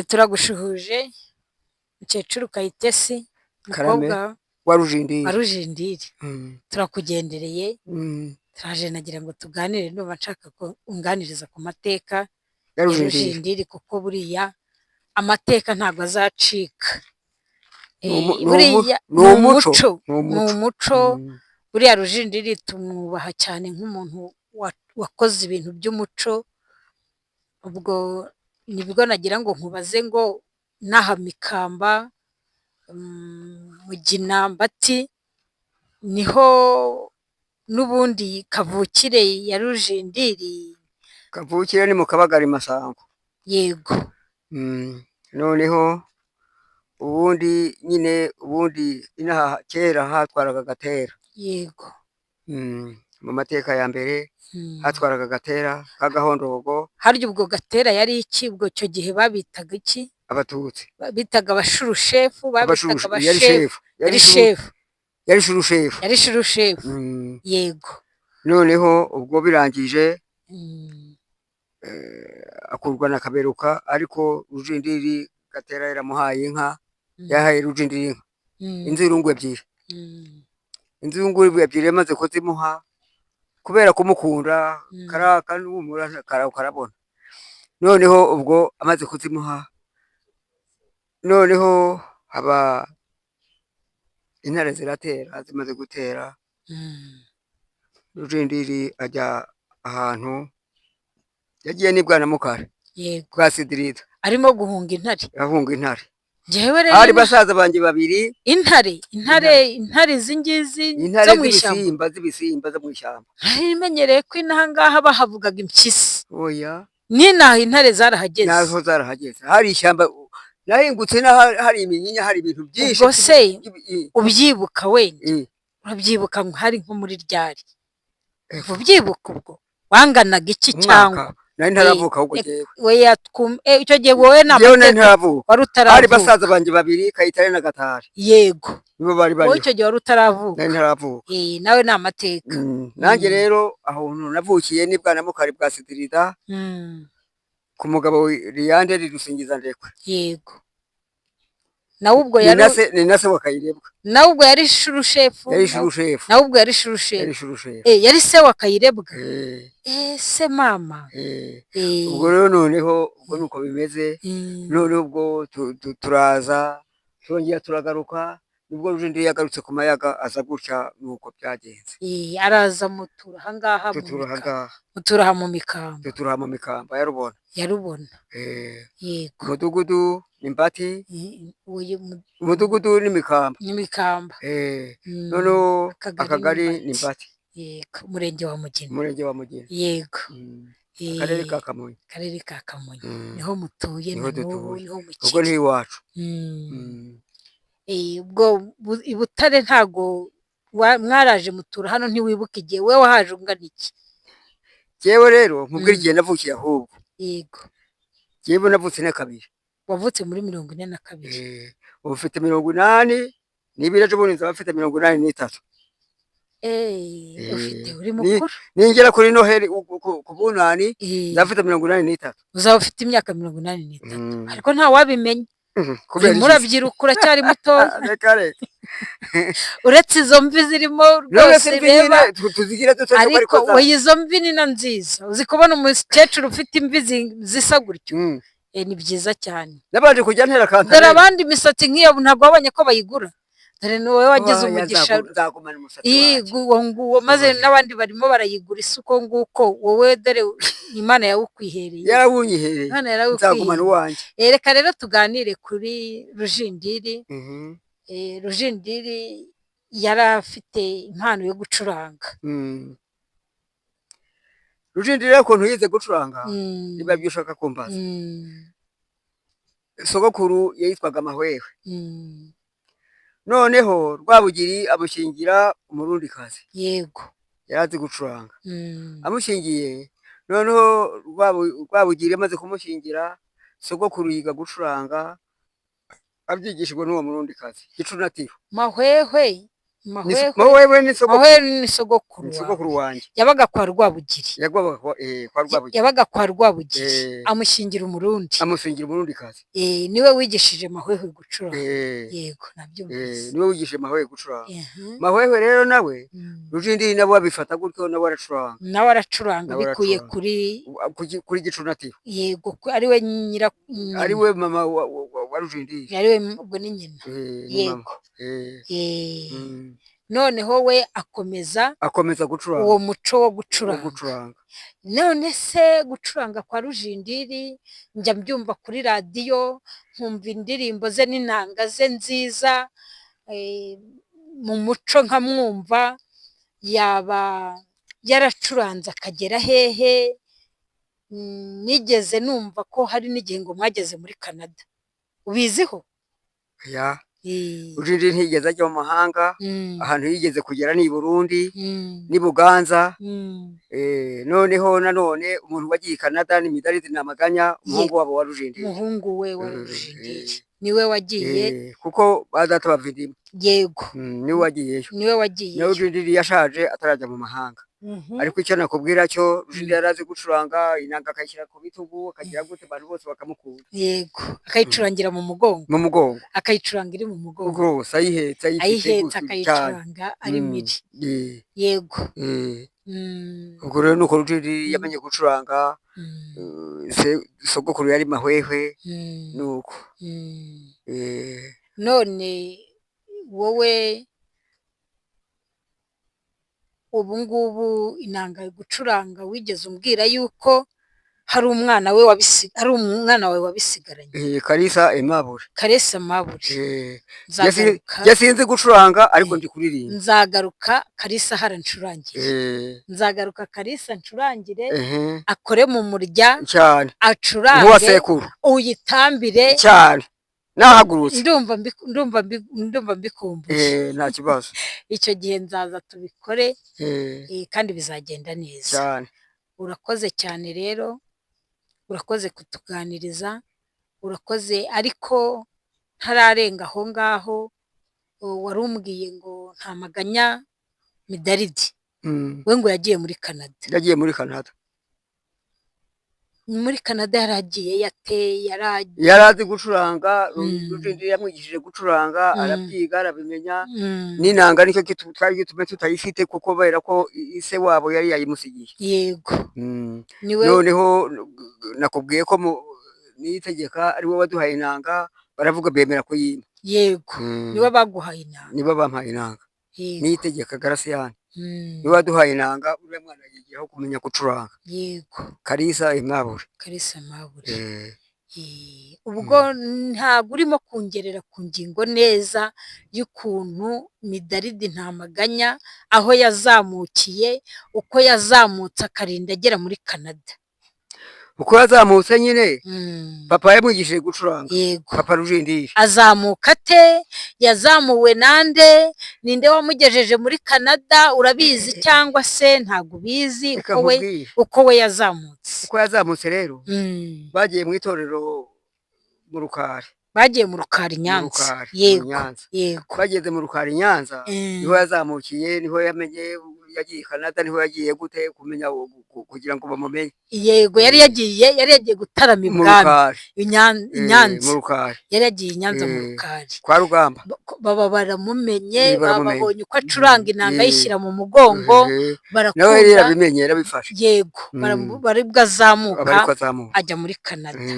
Turagushuhuje mukecuru Kayitesi, Karame umukobwa wa wa Rujindiri. Rujindiri. Mm. Turakugendereye, Mm. turaje nagira ngo tuganire, ndumva nshaka ko unganiriza ku mateka Ya ya Rujindiri Rujindiri, kuko buriya amateka ntabwo azacika. Buriya ni ni umuco. umuco, Ni ni umuco. umuco. Buriya Rujindiri tumwubaha cyane nk'umuntu wakoze ibintu by'umuco. Ubwo nibwo nagira ngo nkubaze ngo n'aha Mikamba, Mugina, Mbati niho n'ubundi kavukire ya Rujindiri. Kavukire ni mu Kabagari Masango. Yego. Noneho ubundi nyine inaha kera hatwaraga Gatera. Yego. Mu mateka ya mbere hatwaraga Gatera ka Gahondongo. Harya ubwo Gatera yari iki? Ubwo icyo gihe babitaga iki? Abatutsi Bitaga abashurushefu, babitaga yari abashefu. Yari shefu. yari shurushefu. Yari shurushefu. Yego. Noneho ubwo birangije akurwa na Kaberuka, ariko Rujindiri Gatera yaramuhaye inka. Yahaye Rujindiri inka inzirungu ebyiri. Inzirungu ebyiri yamaze kuzimuha kubera kumukunda, karaka n'umura karabona. Noneho ubwo amaze kuzimuha, noneho haba intare ziratera. Zimaze gutera, Rujindiri ajya ahantu yagiye ni Bwanamukari. Yego. Kwa Sidirida Arimo guhunga intare. ahunga intare. Njyewe rero Hari basaza banjye babiri. intare zingizi Intare zo mu ishyamba. z'ibisimba zo mu ishyamba. Narimenyereye ko inaha ngaha bahavugaga impyisi. Oya, N'inaha intare zarahageze. nazo zarahageze. Hari ishyamba nahingutse, hari iminyinya, hari ibintu byinshi. Ubwo se ubyibuka wenda? Urabyibuka hari nko muri ryari? Ubyibuka ubwo wanganaga iki cyangwa? Nari ntaravuka ahubwo jewe. Icyo gihe wowe wari utaravuka. Hari basaza banjye babiri, Kayitare na Gatari. Yego. Nibo bari bari. Wowe icyo gihe wari utaravuka. Nari ntaravuka. Nawe ni amateka. Nanjye rero aho navukiye ni Bwanamukari bwa Sidirida, ku mugabo Liyanderi Rusingizandekwe. Yego. Nawe ubwo yari ni na se wa Kayirebwa. Nawe ubwo yari shurushefu. Yari shurushefu. Nawe ubwo yari shurushefu. Yari shurushefu. Yari se wa Kayirebwa. Se mama. Ubwo rero noneho ubwo nuko bimeze. Noneho ubwo turaza turongera turagaruka. Nibwo Rujindiri yagarutse ku mayaga, aza gutya nuko byagenze. Araza mutura ahangaha mu Mikamba. Tutura mu Mikamba ya Rubona. Yego. Umudugudu ni Mbati. Umudugudu ni Mikamba. Ni Mikamba. Noneho akagari ni Mbati. Yego. Umurenge wa Mugina. Umurenge wa Mugina. Yego. Akarere ka Kamonyi. Akarere ka Kamonyi. Niho mutuye. Niho dutuye. Niho ubwo ni iwacu. Ubwo i Butare ntago mwaraje mutura hano, ntiwibuka igihe we wahaje ungana iki? Jewe rero nkubwira igihe navukiye ahubwo. Yego. Jewe navutse na kabiri. Wavutse muri 42. Ubu ufite 80, n'ibiri ejo bundi nzaba mfite 83. Ufite uri mukuru. Ningera kuri Noheli ku bunani nzafite 83. Uzaba ufite imyaka 83. Ariko nta wabimenya. Murabyiruka, uracyari muto. Uretse izo mvi zirimo rwose reba. Ariko izo mvi ni na nziza. Uzi kubona umukecuru ufite imvi zisa gutyo. Ni byiza cyane. Nabanje kujya ntera kantare. Dore abandi imisatsi nk'iyo ntabwo wabonye ko bayigura. Dore ni wowe wagize umugisha. Nguwo maze n'abandi barimo barayigura isuko nguko. Wowe dore Imana yawukwihereye. Yarawunyihereye. Imana yarawukwihereye. Nzagumana uwanjye. Reka rero tuganire kuri Rujindiri. Rujindiri yari afite impano yo gucuranga. Rujindiri rero ukuntu yize gucuranga, niba byo ushaka kumbaza. Sogokuru yitwaga Mahwewe. Noneho Rwabugiri amushingira Umurundikazi. Yego. Yarazi gucuranga. Amushingiye, noneho Rwabugiri amaze kumushingira, sogokuru yiga gucuranga, abyigishijwe n'uwo Murundikazi. Gicunatiro. Mahwewe mahwehwe ni sogokuru wanjye yabaga kwa Rwabugiri yabaga kwa Rwabugiri amushingira umurundi kazi niwe wigishije mahwehwe gucuranga yego nabyumvise niwe wigishije mahwehwe gucuranga mahwehwe rero nawe Rujindiri nabo babifata gutyo nawe aracuranga bikuye kuri Gicunatiro yego ariwe ariwe mama wa Rujindiri ariwe ubwo ni nyina yego noneho we akomeza gucuranga uwo muco wo gucuranga none se gucuranga kwa Rujindiri njya mbyumva kuri radiyo nkumva indirimbo ze n'inanga ze nziza mu muco nkamwumva yaba yaracuranze akagera hehe nigeze numva ko hari n'igihe ngo mwageze muri Canada ubiziho Rujindiri ntiyigeze ajya mu mahanga ahantu yigeze kugera ni i Burundi ni Buganza noneho nanone umuntu wagiye i Canada ni Midalidi Namaganya umuhungu wabo wa Rujindiri umuhungu we wa Rujindiri niwe wagiye kuko badata bavindimo yego niwe wagiyeyo na Rujindiri yashaje atarajya mu mahanga ariko icyo nakubwira cyo Rujindiri yarazi gucuranga inanga akayishyira ku bitugu akagira gute abantu bose bakamukunda yego akayicurangira mu mugongo akayicuranga iri mu mugongo rwose ayihetse akayicuranga ari miri yego ubwo rero nuko Rujindiri yamenye gucuranga sogokuru yari mahwehwe nuko none wowe ubu ngubu inanga gucuranga wigeze umbwira yuko hari umwana wawe wabisigaranye Kalisa Aimable yasinze gucuranga ariko ndi kuririmba nzagaruka Kalisa ncurangire akore mu murya cyane acurange uyitambire cyane nahagurutse ndumva mbikumbuye nta kibazo icyo gihe nzaza tubikore kandi bizagenda neza cyane urakoze cyane rero urakoze kutuganiriza urakoze ariko ntararenga aho ngaho wari umbwiye ngo nta maganya Midalidi we ngo yagiye muri Canada yaragiye yarazi gucuranga Rujindiri yamwigishije gucuranga arabyiga arabimenya n'inanga nicyo twari gitume tutayifite kuko kubera ko ise wabo yari yayimusigiye yego noneho nakubwiye ko niyitegeka ari wowe waduhaye inanga baravuga bemera ko yimba yego niwe baguhaye inanga nibo bampaye inanga niyitegeka Garasiyani niwe waduhaye inanga uriya mwana yigiyeho kumenya gucuranga yego Kalisa Aimable ubwo ntabwo urimo kungerera ku ngingo neza y'ukuntu Midalidi Ntamaganya aho yazamukiye uko yazamutse akarinda agera muri Canada uko yazamutse nyine papa yamwigishije gucuranga papa Rujindiri azamuka ate yazamuwe nande ninde wamugejeje muri Canada urabizi cyangwa se ntabwo ubizi uko we yazamutse rero bagiye mu itorero mu Rukari bagiye mu Rukari Nyanza yego bageze mu Rukari Nyanza niho yazamukiye niho yamenye yagiye Canada niho yagiye gute kumenya kugira ngo bamumenye yego yari yagiye gutarama ibwami Nyanza yari yagiye i Nyanza mu Rukari kwa Rugamba baba baramumenye babonye uko acuranga inanga yishyira mu mugongo nawe yari yabimenye yarabifashe yego bari bwazamuka ajya muri Canada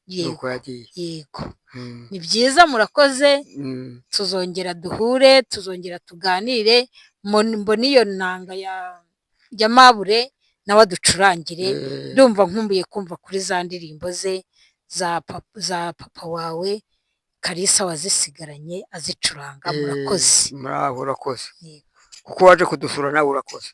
yego ni byiza murakoze tuzongera duhure tuzongera tuganire mbona iyo nanga ya Mabure nawe aducurangire ndumva nkumbuye kumva kuri za ndirimbo ze za papa wawe Kalisa wazisigaranye azicuranga murakoze urakoze kuko waje kudusura nawe urakoze